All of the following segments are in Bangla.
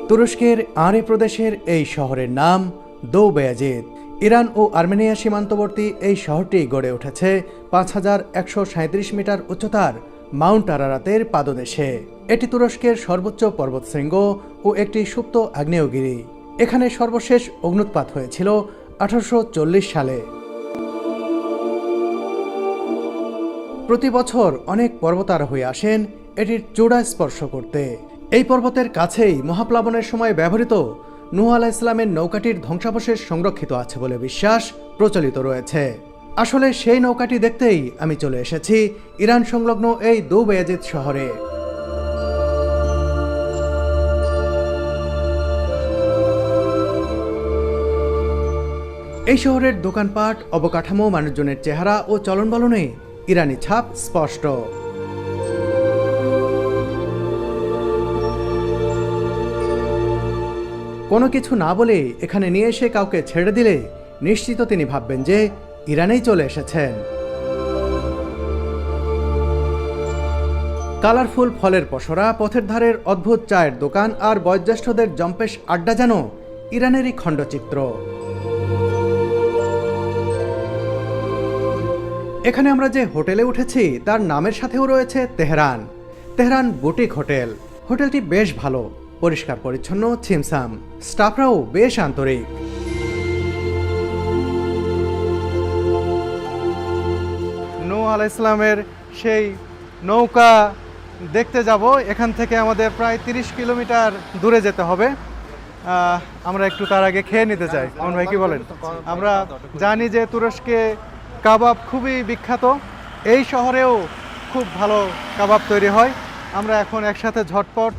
তুরস্কের আরে প্রদেশের এই শহরের নাম দৌবেয়াজিদ। ইরান ও আর্মেনিয়া সীমান্তবর্তী এই শহরটি গড়ে উঠেছে ৫,১৩৭ মিটার উচ্চতার মাউন্ট আরারাতের পাদদেশে। এটি তুরস্কের সর্বোচ্চ পর্বতশৃঙ্গ ও একটি সুপ্ত আগ্নেয়গিরি। এখানে সর্বশেষ অগ্ন্যুৎপাত হয়েছিল ১৮৪০ সালে। প্রতি বছর অনেক পর্বতারোহী আসেন এটির চূড়া স্পর্শ করতে। এই পর্বতের কাছেই মহাপ্লাবনের সময় ব্যবহৃত নূহ আলাইহিস সালামের নৌকাটির ধ্বংসাবশেষ সংরক্ষিত আছে বলে বিশ্বাস প্রচলিত রয়েছে। আসলে সেই নৌকাটি দেখতেই আমি চলে এসেছি ইরান সংলগ্ন এই দৌবেয়াজিদ শহরে। এই শহরের দোকানপাট, অবকাঠামো, মানুষজনের চেহারা ও চলনবলনে ইরানি ছাপ স্পষ্ট। কোনো কিছু না বলে এখানে নিয়ে এসে কাউকে ছেড়ে দিলে নিশ্চিত তিনি ভাববেন যে ইরানেই চলে এসেছেন। কালারফুল ফলের পসরা, পথের ধারের অদ্ভুত চায়ের দোকান আর বয়োজ্যেষ্ঠদের জম্পেশ আড্ডা যেন ইরানেরই খণ্ডচিত্র। এখানে আমরা যে হোটেলে উঠেছি তার নামের সাথেও রয়েছে তেহরান। Tehran boutique hotel. হোটেলটি বেশ ভালো, পরিষ্কার পরিচ্ছন্ন, ছিমছাম, স্টাফরাও বেশ আন্তরিক। নূহ আলাইহিস সালামের সেই নৌকা দেখতে যাব। এখান থেকে আমাদের প্রায় ৩০ কিলোমিটার দূরে যেতে হবে। আমরা একটু তার আগে খেয়ে নিতে চাই। আমার ভাই কি বলেন? আমরা জানি যে তুরস্কে কাবাব খুবই বিখ্যাত। এই শহরেও খুব ভালো কাবাব তৈরি হয়। আমরা এখন একসাথে ঝটপট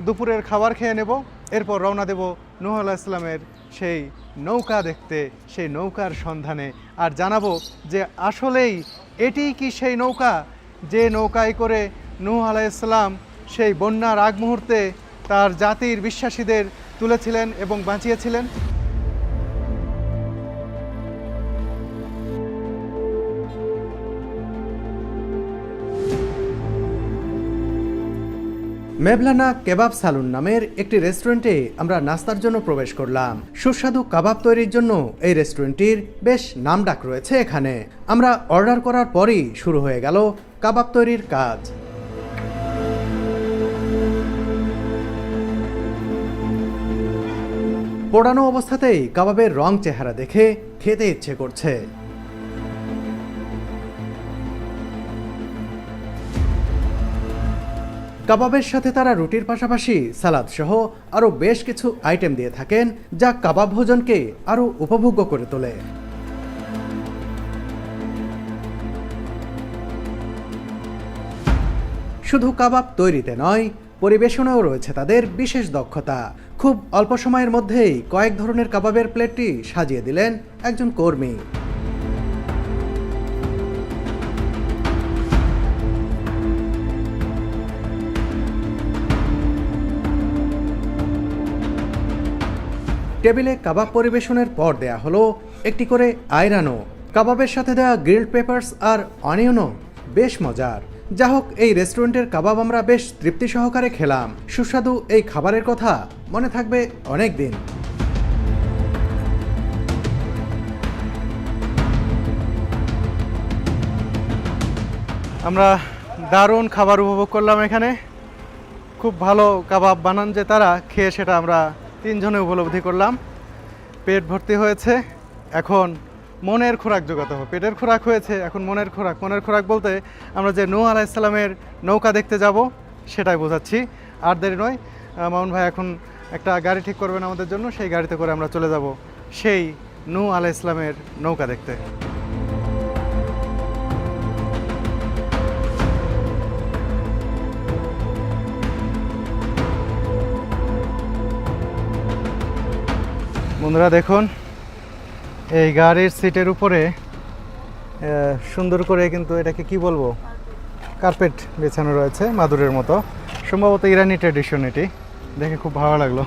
দুপুরের খাবার খেয়ে নেব, এরপর রওনা দেব নূহ আলাইহিস সালামের সেই নৌকা দেখতে, সেই নৌকার সন্ধানে, আর জানাবো যে আসলেই এটিই কি সেই নৌকা যে নৌকায় করে নূহ আলাইহিস সালাম সেই বন্যার আগ মুহূর্তে তার জাতির বিশ্বাসীদের তুলেছিলেন এবং বাঁচিয়েছিলেন। মেভলানা কেবাব সালুন নামের একটি রেস্টুরেন্টে আমরা নাস্তার জন্য প্রবেশ করলাম। সুস্বাদু কাবাব তৈরির জন্য এই রেস্টুরেন্টটির বেশ নামডাক রয়েছে এখানে। আমরা অর্ডার করার পরই শুরু হয়ে গেল কাবাব তৈরির কাজ। পোড়ানো অবস্থাতেই কাবাবের রং চেহারা দেখে খেতে ইচ্ছে করছে। কাবাবের সাথে তারা রুটির পাশাপাশি সালাদ সহ আরও বেশ কিছু আইটেম দিয়ে থাকেন, যা কাবাব ভোজনকে আরও উপভোগ্য করে তোলে। শুধু কাবাব তৈরিতে নয়, পরিবেশনেও রয়েছে তাদের বিশেষ দক্ষতা। খুব অল্প সময়ের মধ্যেই কয়েক ধরনের কাবাবের প্লেটটি সাজিয়ে দিলেন একজন কর্মী। টেবিলে কাবাব পরিবেশনের পর দেয়া হলো একটি করে আয়রানো। কাবাবের সাথে দেওয়া গ্রিলড পেপারস আর অনিয়নও বেশ মজার। যা হোক, এই রেস্টুরেন্টের কাবাব আমরা বেশ তৃপ্তি সহকারে খেলাম। সুস্বাদু এই খাবারের কথা মনে থাকবে অনেক দিন। আমরা দারুণ খাবার উপভোগ করলাম এখানে। খুব ভালো কাবাব বানান যে তারা, খেয়ে সেটা আমরা তিনজনে উপলব্ধি করলাম। পেট ভর্তি হয়েছে, এখন মনের খোরাক জোগাতে হবে। পেটের খোরাক হয়েছে, এখন মনের খোরাক। মনের খোরাক বলতে আমরা যে নূহ আলাইহিস সালামের নৌকা দেখতে যাব সেটাই বোঝাচ্ছি। আর দেরি নয়, মামুন ভাই এখন একটা গাড়ি ঠিক করবেন আমাদের জন্য। সেই গাড়িতে করে আমরা চলে যাব সেই নূহ আলাইহিস সালামের নৌকা দেখতে। বন্ধুরা দেখুন, এই গাড়ির সিটের উপরে সুন্দর করে কিন্তু এটাকে কি বলবো, কার্পেট বেছানো রয়েছে মাদুরের মতো। সম্ভবত ইরানি ট্র্যাডিশন। এটি দেখে খুব ভালো লাগলো।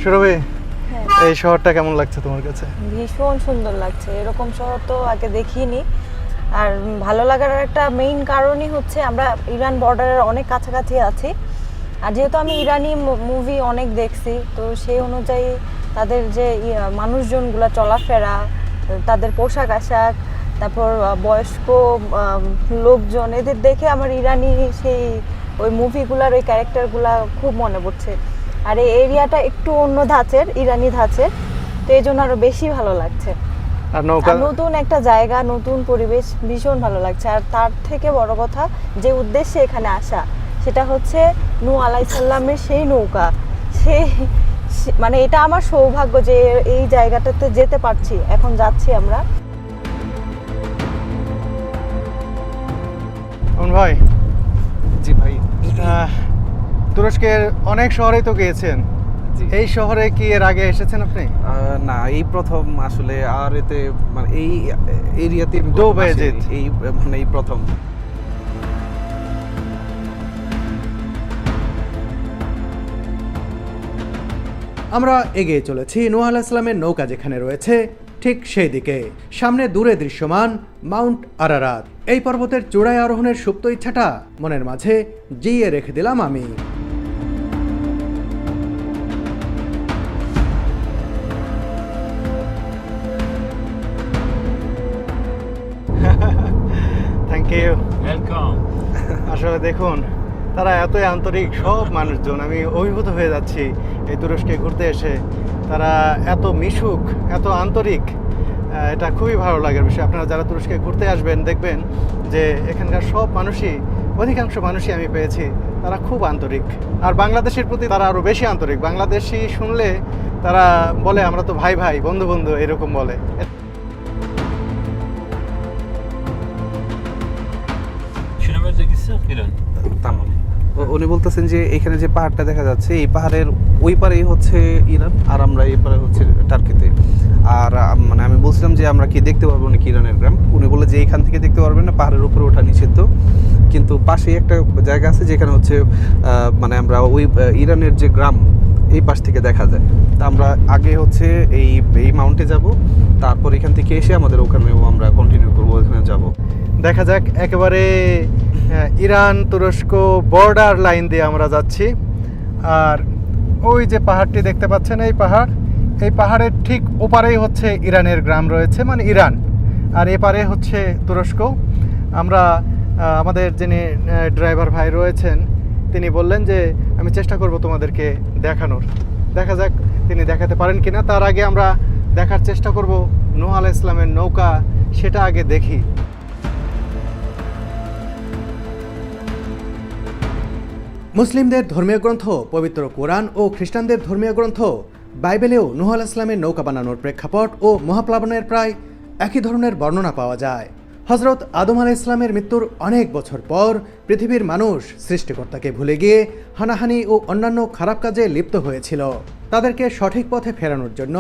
সুরভি, এই শহরটা কেমন লাগছে তোমার কাছে? ভীষণ সুন্দর লাগছে। এরকম শহর তো আগে দেখিনি। আর ভালো লাগার একটা মেইন কারণই হচ্ছে আমরা ইরান বর্ডারের অনেক কাছাকাছি আছি। আর যেহেতু আমি ইরানি মুভি অনেক দেখছি, তো সেই অনুযায়ী তাদের যে মানুষজনগুলো চলাফেরা, তাদের পোশাক আশাক, তারপর বয়স্ক লোকজন, এদের দেখে আমার ইরানি সেই ওই মুভিগুলার ওই ক্যারেক্টারগুলা খুব মনে পড়ছে। আর এই এরিয়াটা একটু অন্য ধাঁচের, ইরানি ধাঁচের, তো এই জন্য আরো বেশি ভালো লাগছে। আর নৌকা, নতুন একটা জায়গা, নতুন পরিবেশ, ভীষণ ভালো লাগছে। আর তার থেকে বড় কথা, যে উদ্দেশ্যে এখানে আসা, সেটা হচ্ছে নূহ আলাইহিস সালামের সেই নৌকা। সেই মানে এটা আমার সৌভাগ্য যে এই জায়গাটাতে যেতে পারছি, এখন যাচ্ছি আমরা। ভাই। জি ভাই। তুরস্কের অনেক শহরেই তো গিয়েছেন, এই শহরে কি এর আগে এসেছেন আপনি? না, এই প্রথম আসলে। আর এতে মানে এই এরিয়াতে দো বায়াজিদ এই মানে এই প্রথম। আমরা এগিয়ে চলেছি নূহ আলাইহিস সালামের নৌকা যেখানে রয়েছে ঠিক সেই দিকে। সামনে দূরে দৃশ্যমান মাউন্ট আরারাত। এই পর্বতের চূড়ায় আরোহণের সুপ্ত ইচ্ছাটা মনের মাঝে জিইয়ে রেখে দিলাম আমি। Thank you. ওয়েলকাম। আসলে দেখুন, তারা এতই আন্তরিক, সব মানুষজন, আমি অভিভূত হয়ে যাচ্ছি এই তুরস্কে ঘুরতে এসে। তারা এত মিশুক, এত আন্তরিক, এটা খুবই ভালো লাগার বিষয়। আপনারা যারা তুরস্কে ঘুরতে আসবেন দেখবেন যে এখানকার সব মানুষই, অধিকাংশ মানুষই আমি পেয়েছি তারা খুব আন্তরিক। আর বাংলাদেশের প্রতি তারা আরও বেশি আন্তরিক। বাংলাদেশি শুনলে তারা বলে আমরা তো ভাই ভাই, বন্ধু বন্ধু, এরকম বলে। شنو بدك يصير كذا؟ তামাম। উনি বলতেছেন যে এখানে যে পাহাড়টা দেখা যাচ্ছে, এই পাহাড়ের ওই পারেই হচ্ছে ইরান, আর আমরা এই পারে হচ্ছে টার্কিতে। আর মানে আমি বলছিলাম যে আমরা কি দেখতে পারবো নাকি ইরানের গ্রাম। উনি বলে যে এইখান থেকে দেখতে পারবেন না, পাহাড়ের উপরে ওঠা নিষিদ্ধ। কিন্তু পাশেই একটা জায়গা আছে যেখানে হচ্ছে মানে আমরা ওই ইরানের যে গ্রাম, এই পাশ থেকে দেখা যায়। তা আমরা আগে হচ্ছে এই মাউন্টে যাব, তারপর এখান থেকে এসে আমাদের ওখানেও আমরা কন্টিনিউ করবো, ওখানে যাব। দেখা যাক। একেবারে ইরান তুরস্ক বর্ডার লাইন দিয়ে আমরা যাচ্ছি। আর ওই যে পাহাড়টি দেখতে পাচ্ছেন, এই পাহাড়ের ঠিক ওপারেই হচ্ছে ইরানের গ্রাম রয়েছে, মানে ইরান। আর এপারে হচ্ছে তুরস্ক। আমরা আমাদের যিনি ড্রাইভার ভাই রয়েছেন, তিনি বললেন যে আমি চেষ্টা করব তোমাদেরকে দেখানোর। দেখা যাক তিনি দেখাতে পারেন কিনা। তার আগে আমরা দেখার চেষ্টা করব নূহ আলাইহিস সালামের নৌকা, সেটা আগে দেখি। মুসলিমদের ধর্মীয় গ্রন্থ পবিত্র কোরআন ও খ্রিস্টানদের ধর্মীয় গ্রন্থ বাইবেলেও নূহ আলাইহিস সালামের নৌকা বানানোর প্রেক্ষাপট ও মহাপ্লাবনের প্রায় একই ধরনের বর্ণনা পাওয়া যায়। হজরত আদম আলাইহিস সালামের মৃত্যুর অনেক বছর পর পৃথিবীর মানুষ সৃষ্টিকর্তাকে ভুলে গিয়ে হানাহানি ও অন্যান্য খারাপ কাজে লিপ্ত হয়েছিল। তাদেরকে সঠিক পথে ফেরানোর জন্য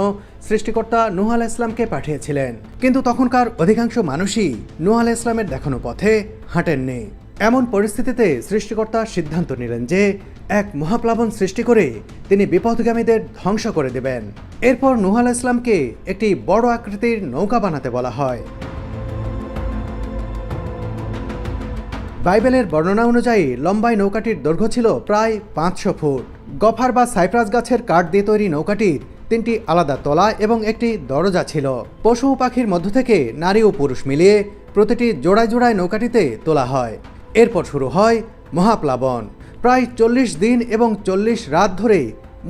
সৃষ্টিকর্তা নূহ আলাইহিস সালামকে পাঠিয়েছিলেন। কিন্তু তখনকার অধিকাংশ মানুষই নূহ আলাইহিস সালামের দেখানো পথে হাঁটেননি। এমন পরিস্থিতিতে সৃষ্টিকর্তা সিদ্ধান্ত নিলেন যে এক মহাপ্লাবন সৃষ্টি করে তিনি বিপথগামীদের ধ্বংস করে দেবেন। এরপর নূহ আলাইহিস সালামকে একটি বড় আকৃতির নৌকা বানাতে বলা হয়। বাইবেলের বর্ণনা অনুযায়ী লম্বায় নৌকাটির দৈর্ঘ্য ছিল প্রায় 500 ফুট। গফার বা সাইপ্রাস গাছের কাঠ দিয়ে তৈরি নৌকাটির 3টি আলাদা তলা এবং একটি দরজা ছিল। পশু পাখির মধ্য থেকে নারী ও পুরুষ মিলিয়ে প্রতিটি জোড়ায় জোড়ায় নৌকাটিতে তোলা হয়। এরপর শুরু হয় মহাপ্লাবন। প্রায় 40 দিন এবং 40 রাত ধরে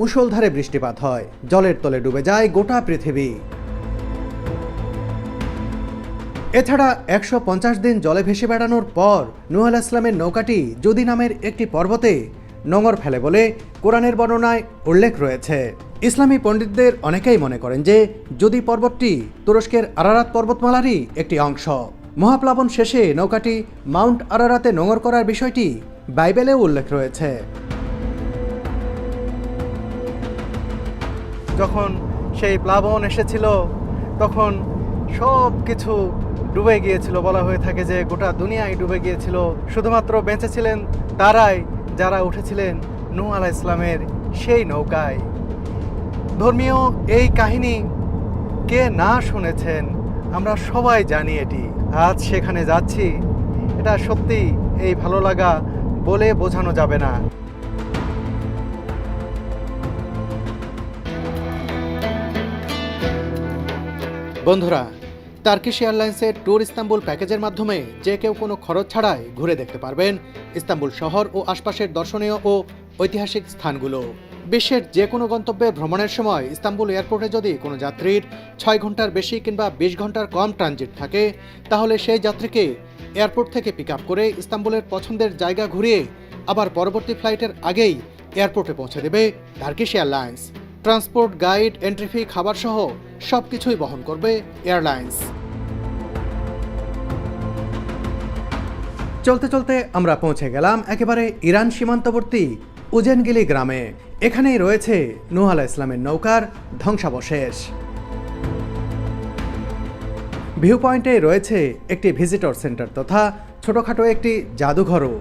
মুষলধারে বৃষ্টিপাত হয়। জলের তলে ডুবে যায় গোটা পৃথিবী। এছাড়া 150 দিন জলে ভেসে বেড়ানোর পর নূহ আলাইহিস সালামের নৌকাটি জুদি নামের একটি পর্বতে নোঙর ফেলে বলে কোরআনের বর্ণনায় উল্লেখ রয়েছে। ইসলামী পণ্ডিতদের অনেকেই মনে করেন যে জুদি পর্বতটি তুরস্কের আরারাত পর্বতমালারই একটি অংশ। মহাপ্লাবন শেষে নৌকাটি মাউন্ট আরারাতে নোঙর করার বিষয়টি বাইবেলেও উল্লেখ রয়েছে। যখন সেই প্লাবন এসেছিল তখন সব কিছু ডুবে গিয়েছিল। বলা হয়ে থাকে যে গোটা দুনিয়ায় ডুবে গিয়েছিল। শুধুমাত্র বেঁচে ছিলেন তারাই যারা উঠেছিলেন নূহ আলাইহিস সালামের সেই নৌকায়। ধর্মীয় এই কাহিনী কে না শুনেছেন? আমরা সবাই জানি এটি। আজ সেখানে যাচ্ছি, এটা সত্যি এই ভালো লাগা বলে বোঝানো যাবে না। বন্ধুরা, টার্কিশ এয়ারলাইন্সের ট্যুর ইস্তাম্বুল প্যাকেজের মাধ্যমে যে কেউ কোনো খরচ ছাড়াই ঘুরে দেখতে পারবেন ইস্তাম্বুল শহর ও আশপাশের দর্শনীয় ও ঐতিহাসিক স্থানগুলো। বিশ্বের যে কোনো গন্তব্যে ভ্রমণের সময় ইস্তাম্বুল এয়ারপোর্টে যদি কোনো যাত্রীর 6 ঘন্টার বেশি কিংবা 20 ঘন্টার কম ট্রানজিট থাকে, তাহলে সেই যাত্রীকে এয়ারপোর্ট থেকে পিক আপ করে ইস্তাম্বুলের পছন্দের জায়গা ঘুরিয়ে আবার পরবর্তী ফ্লাইটের আগেই এয়ারপোর্টে পৌঁছে দেবে Turkish airlines. Transport, guide, entry fee, খাবার সহ সব কিছুই বহন করবে এয়ারলাইন্স। চলতে চলতে আমরা পৌঁছে গেলাম একেবারে ইরান সীমান্তবর্তী উজেনগিলি গ্রামে। এখানেই রয়েছে নূহ আলাইহিস সালামের নৌকার ধ্বংসাবশেষ। ভিউ পয়েন্টে রয়েছে একটি ভিজিটর সেন্টার তথা ছোটখাটো একটি জাদুঘরও।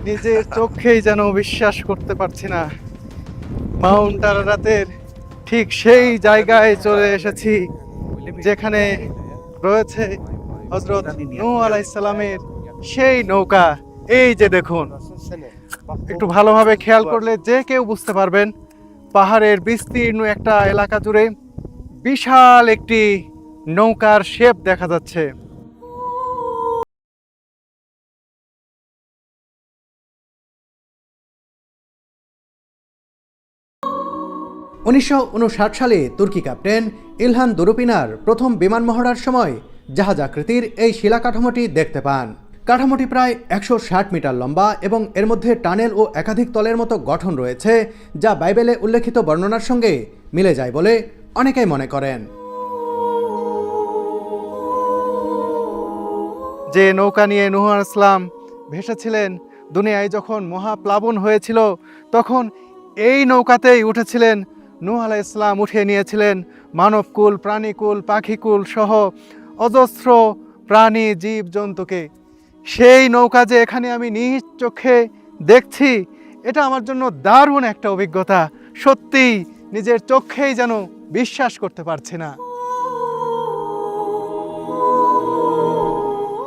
নিজের চোখেই যেন বিশ্বাস করতে পারছি না, মাউন্ট আরারাতের ঠিক সেই জায়গায় চলে এসেছি যেখানে রয়েছে হযরত নূহ আলাইহিস সালামের সেই নৌকা। এই যে দেখুন, একটু ভালোভাবে খেয়াল করলে যে কেউ বুঝতে পারবেন পাহাড়ের বিস্তীর্ণ একটা এলাকা জুড়ে বিশাল একটি নৌকার শেপ দেখা যাচ্ছে। 1959 সালে তুর্কি ক্যাপ্টেন ইলহান দুরুপিনার প্রথম বিমান মহড়ার সময় জাহাজ আকৃতির এই শিলা কাঠামোটি দেখতে পান। কাঠামোটি প্রায় 160 মিটার লম্বা এবং এর মধ্যে টানেল ও একাধিক তলের মতো গঠন রয়েছে, যা বাইবেলে উল্লেখিত বর্ণনার সঙ্গে মিলে যায় বলে অনেকেই মনে করেন। যে নৌকা নিয়ে নূহ আলাইহিস সালাম ভেসেছিলেন, দুনিয়ায় যখন মহাপ্লাবন হয়েছিল তখন এই নৌকাতেই উঠেছিলেন নূহ আলাইহিস সালাম। উঠিয়ে নিয়েছিলেন মানবকুল, প্রাণীকুল, পাখিকুল সহ অজস্র প্রাণী, জীব জন্তুকে। সেই নৌকা যে এখানে আমি নিজ চোখে দেখছি, এটা আমার জন্য দারুণ একটা অভিজ্ঞতা। সত্যিই নিজের চোখেই যেন বিশ্বাস করতে পারছি না।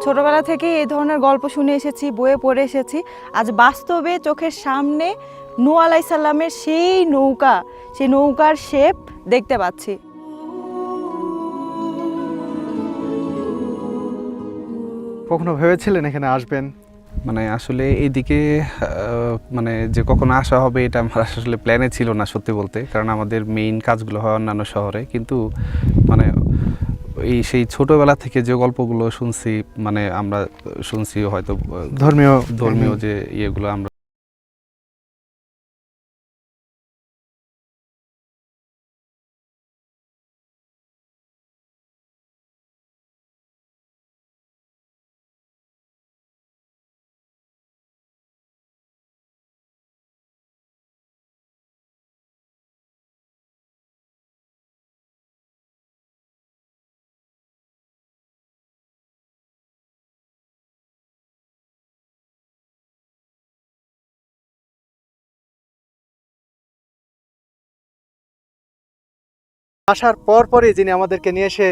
ছোটবেলা থেকে এই ধরনের গল্প শুনে এসেছি, বইয়ে পড়ে এসেছি। আজ বাস্তবে চোখের সামনে নূহ আলাইহিস সালামের সেই নৌকা, সেই নৌকার শেপ দেখতে পাচ্ছি। কখনো ভেবেছিলেন এখানে আসবেন? মানে আসলে এইদিকে মানে যে কখনো আসা হবে এটা আমার আসলে প্ল্যানে ছিল না সত্যি বলতে, কারণ আমাদের মেইন কাজগুলো হয় অন্যান্য শহরে। কিন্তু মানে এই সেই ছোটবেলা থেকে যে গল্পগুলো শুনছি, মানে আমরা শুনছি হয়তো ধর্মীয় যে ইয়েগুলো আমরা আসার পরই যিনি আমাদেরকে নিয়ে এসে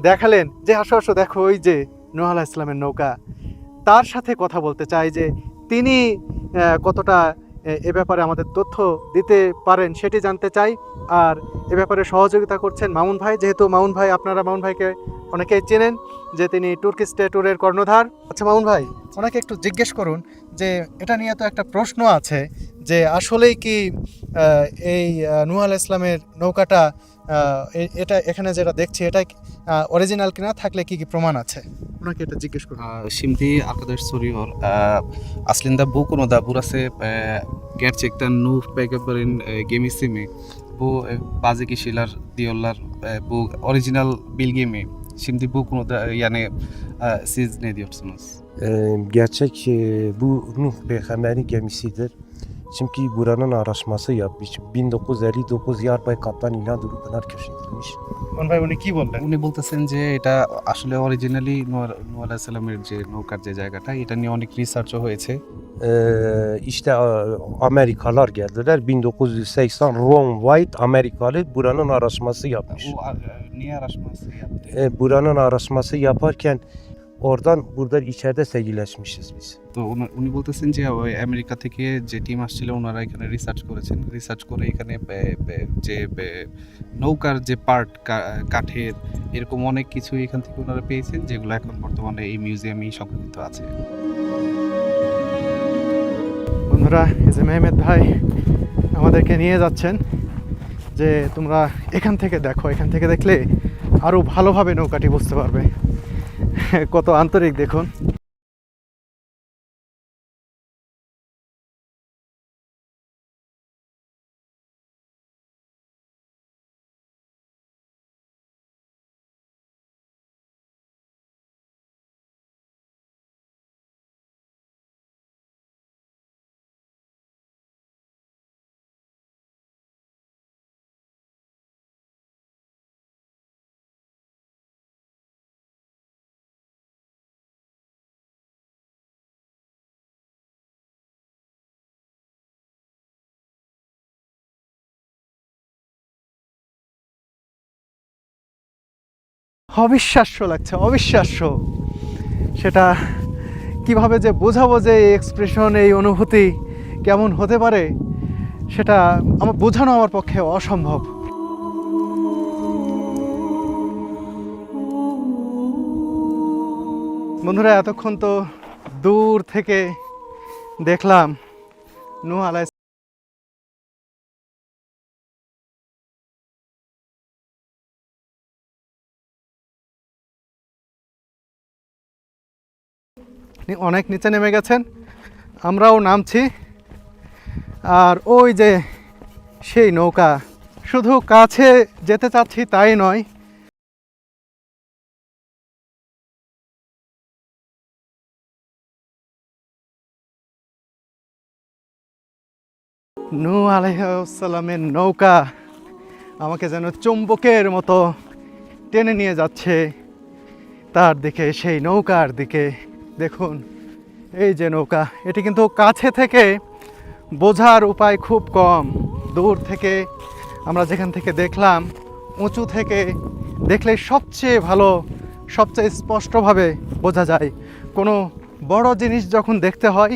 দেখালেন যে আসো আসো দেখো ওই যে নূহ আলাইহিস সালামের নৌকা, তার সাথে কথা বলতে চাই যে তিনি কতটা এ ব্যাপারে আমাদের তথ্য দিতে পারেন সেটি জানতে চাই। আর এ ব্যাপারে সহযোগিতা করছেন মামুন ভাই। যেহেতু মামুন ভাই, আপনারা মামুন ভাইকে অনেকেই চেনেন যে তিনি তুর্কি স্টেট ট্যুরের কর্ণধার। আচ্ছা মামুন ভাই, ওনাকে একটু জিজ্ঞেস করুন যে এটা নিয়ে তো একটা প্রশ্ন আছে যে আসলেই কি এই নূহ আলাইহিস সালামের নৌকাটা এটা এখানে যেটা দেখছি এটা অরিজিনাল কিনা, থাকলে কি কি প্রমাণ আছে, ওনাকে এটা জিজ্ঞেস করুন। Şimdi arkadaş soruyor, aslında bu konuda burası gerçekten Nuh Peygamber'in gemisi mi? Bu bazı kişiler diyorlar bu orijinal bilgi mi? Şimdi bu konuda yani siz ne diyorsunuz? Gerçek bu Nuh Peygamber'in gemisidir. Çünkü buranın araştırması yapmış. 1959 Yarbay Kaptan İnadolu Pınar keşfedilmiş. কোন ভাই উনি কি বললেন? উনি বলতেছেন যে এটা আসলে অরিজিনালি নূহ আলাইহিসসালামের যে নৌকার যে জায়গাটা এটা নিয়ে অনেক রিসার্চও হয়েছে। İşte Amerikalılar geldiler. 1980 Ron White Amerikalı buranın araştırması yapmış. ও নিয়ে আরাশমাস Buranın araştırması yaparken oradan burada içeride sevgileşmişiz biz. তো উনি বলতেছেন যে ওই আমেরিকা থেকে যে টিম আসছিল ওনারা এখানে রিসার্চ করেছেন, রিসার্চ করে এখানে যে নৌকার যে পার্ট কাঠের এরকম অনেক কিছু এখান থেকে ওনারা পেয়েছেন যেগুলো এখন বর্তমানে এই মিউজিয়ামেই সংরক্ষিত আছে। বন্ধুরা, এই যে মেহমেদ ভাই আমাদেরকে নিয়ে যাচ্ছেন যে তোমরা এখান থেকে দেখো, এখান থেকে দেখলে আরও ভালোভাবে নৌকাটি বুঝতে পারবে। কত আন্তরিক দেখুন। অবিশ্বাস্য লাগছে, অবিশ্বাস্য। সেটা কিভাবে যে বোঝাবো যে এই এক্সপ্রেশন, এই অনুভূতি কেমন হতে পারে সেটা আমার বোঝানো আমার পক্ষে অসম্ভব। বন্ধুরা, এতক্ষণ তো দূর থেকে দেখলাম নূহ আলাইহিস অনেক নিচে নেমে গেছেন, আমরাও নামছি। আর ওই যে সেই নৌকা, শুধু কাছে যেতে চাচ্ছি তাই নয়, নূহ আলাইহিস সালামের নৌকা আমাকে যেন চুম্বকের মতো টেনে নিয়ে যাচ্ছে তার দিকে, সেই নৌকার দিকে। দেখুন এই যে নৌকা, এটি কিন্তু কাছে থেকে বোঝার উপায় খুব কম। দূর থেকে আমরা যেখান থেকে দেখলাম, উঁচু থেকে দেখলে সবচেয়ে ভালো, সবচেয়ে স্পষ্টভাবে বোঝা যায়। কোনো বড় জিনিস যখন দেখতে হয়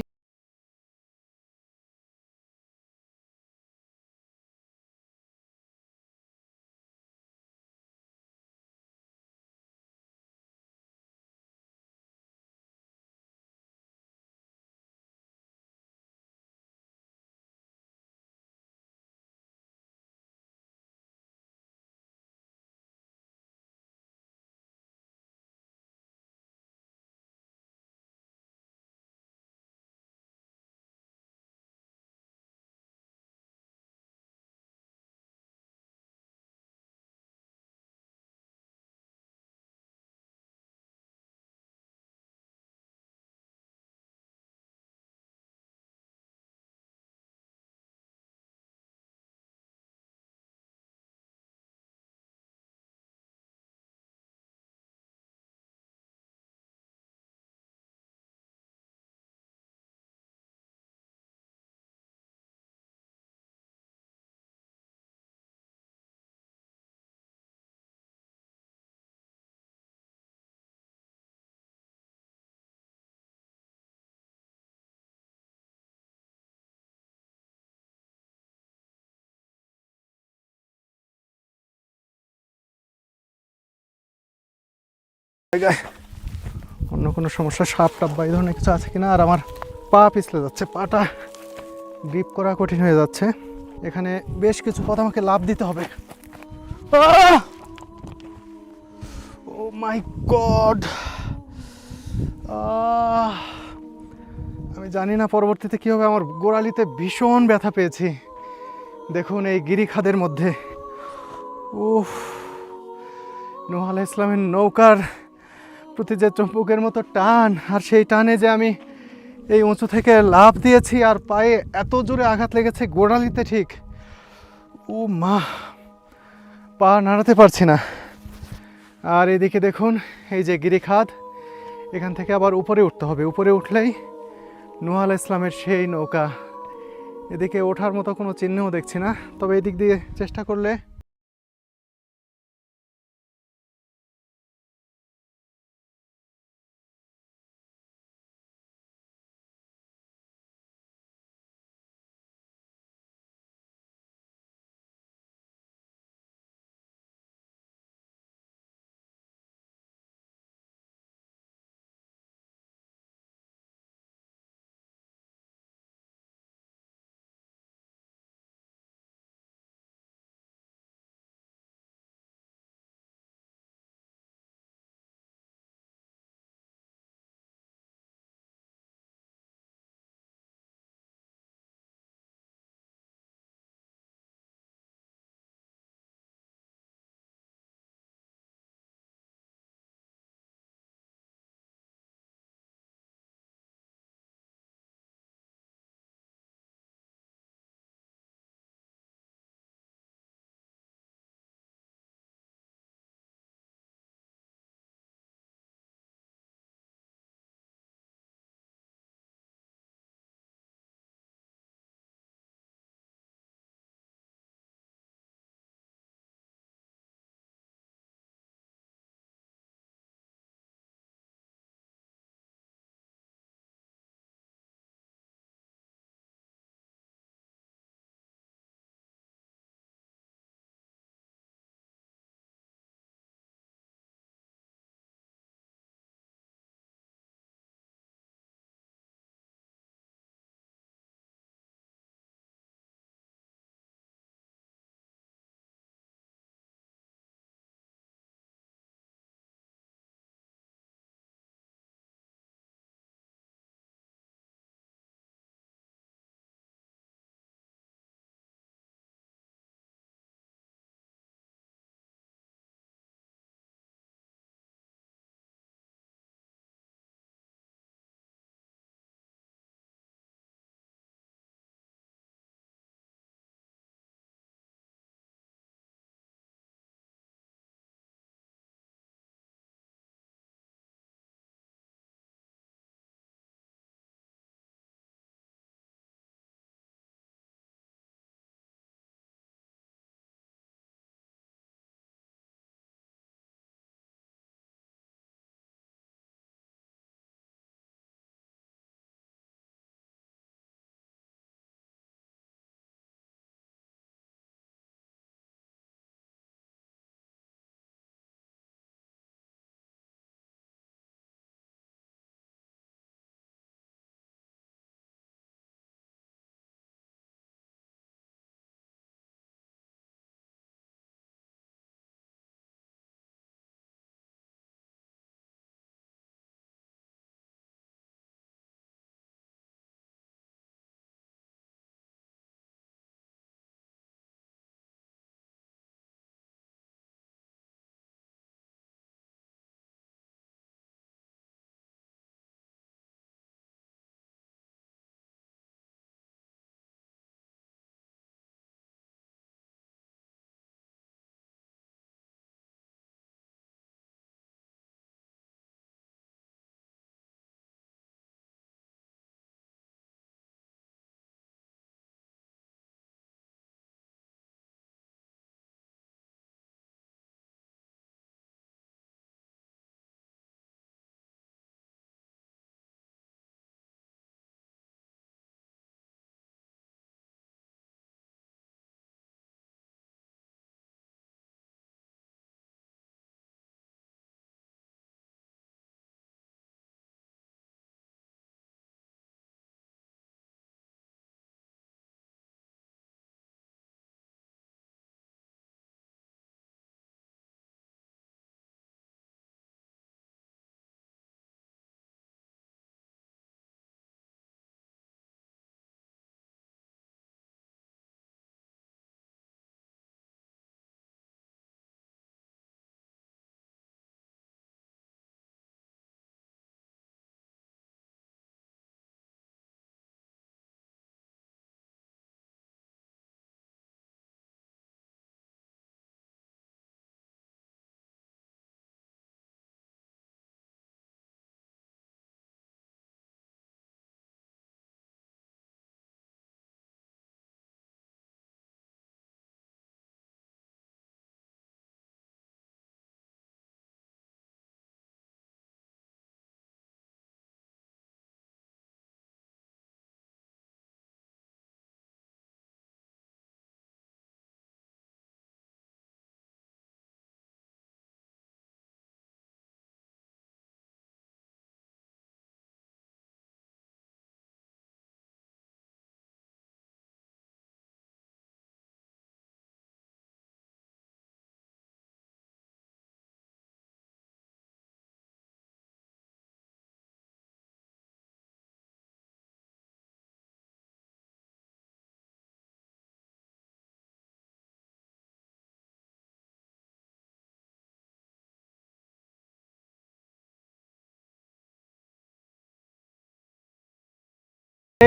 অন্য কোনো সমস্যা, সাপ টাপ বা এই ধরনের কিছু আছে কিনা। আর আমার পা পিছলে যাচ্ছে, পাটা গ্রিপ করা কঠিন হয়ে যাচ্ছে। এখানে বেশ কিছু পথ আমাকে লাফ দিতে হবে। ও মাই গড, আমি জানি না পরবর্তীতে কী হবে। আমার গোড়ালিতে ভীষণ ব্যথা পেয়েছি। দেখুন এই গিরিখাদের মধ্যে, উফ, নূহ আলাইহিস সালামের নৌকার প্রতি যে চম্বুকের মতো টান, আর সেই টানে যে আমি এই উঁচু থেকে লাফ দিয়েছি আর পায়ে এত জোরে আঘাত লেগেছে গোড়ালিতে ঠিক, ও মা, পা নাড়াতে পারছি না। আর এদিকে দেখুন এই যে গিরিখাত, এখান থেকে আবার উপরে উঠতে হবে, উপরে উঠলেই নূহ আলাইহিস সালামের সেই নৌকা। এদিকে ওঠার মতো কোনো চিহ্নও দেখছি না, তবে এদিক দিয়ে চেষ্টা করলে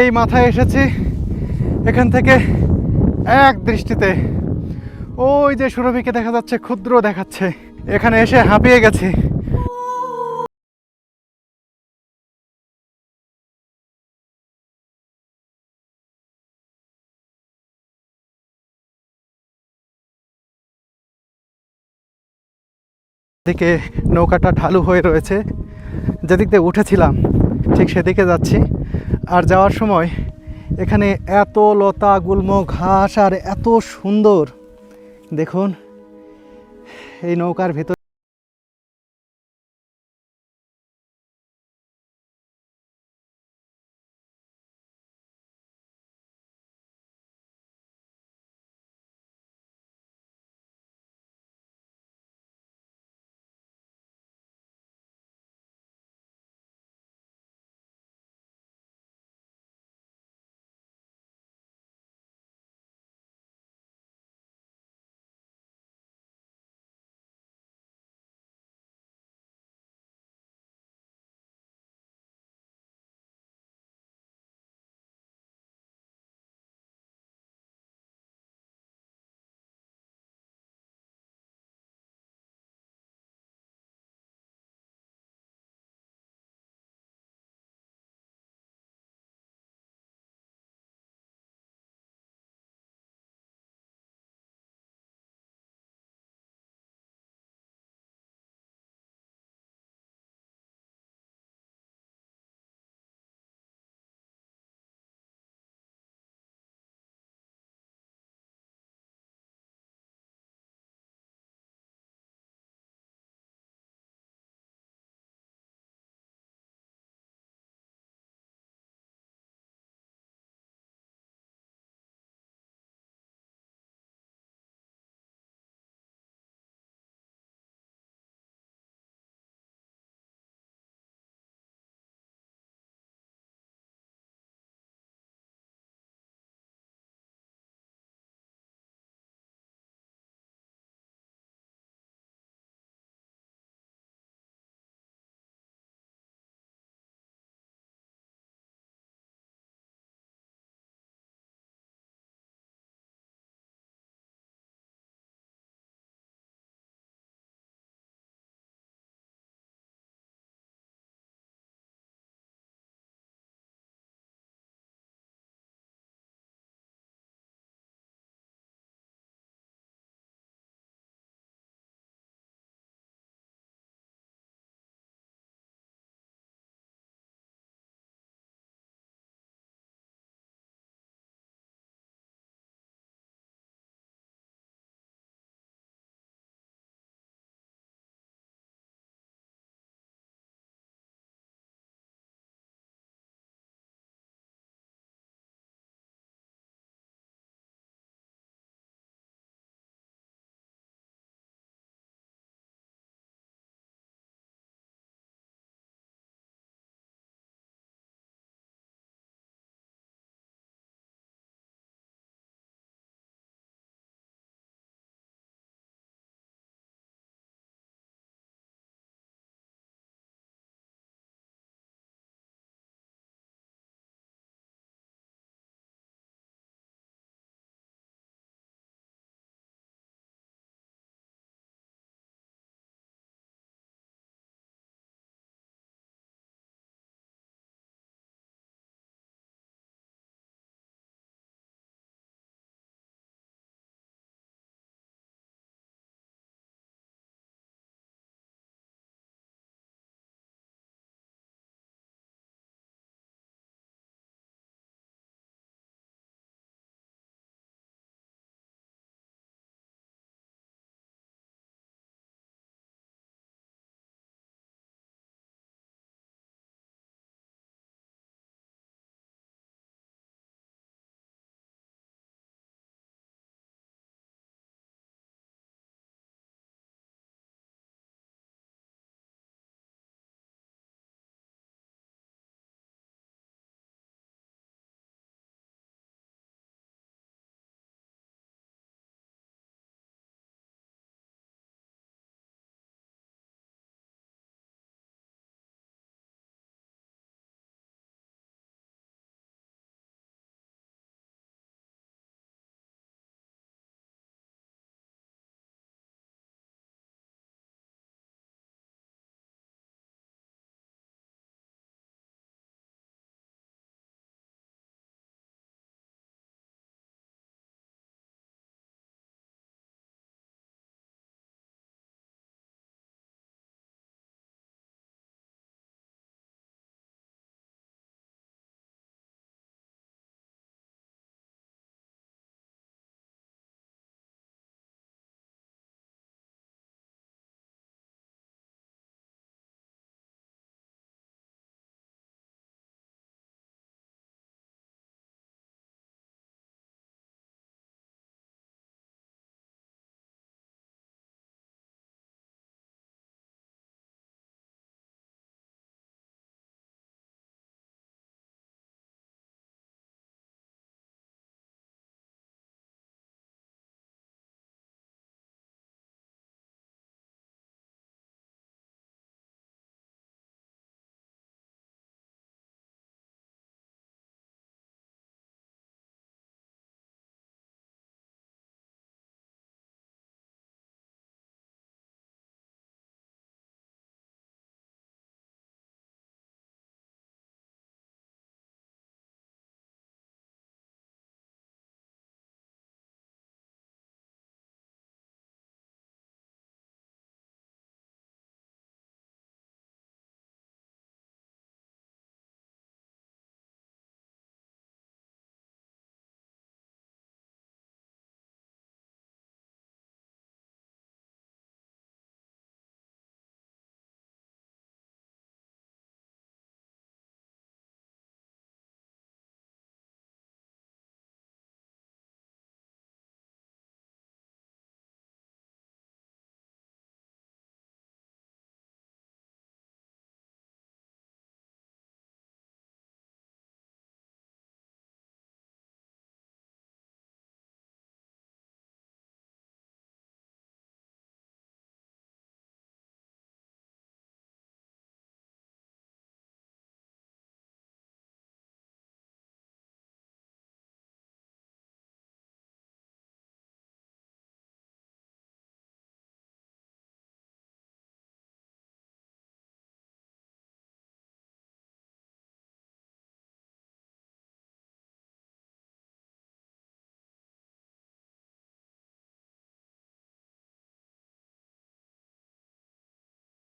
সেই মাথায় এসেছি। এখান থেকে এক দৃষ্টিতে ওই যে সুরভিকে দেখা যাচ্ছে, ক্ষুদ্র দেখাচ্ছে। এখানে এসে হাঁপিয়ে গেছি। দিকে নৌকাটা ঢালু হয়ে রয়েছে, যেদিক দিয়ে উঠেছিলাম ঠিক সেদিকে যাচ্ছি। আর যাওয়ার সময় এখানে এত লতা গুল্ম ঘাস আর এত সুন্দর, দেখুন এই নৌকার ভিতর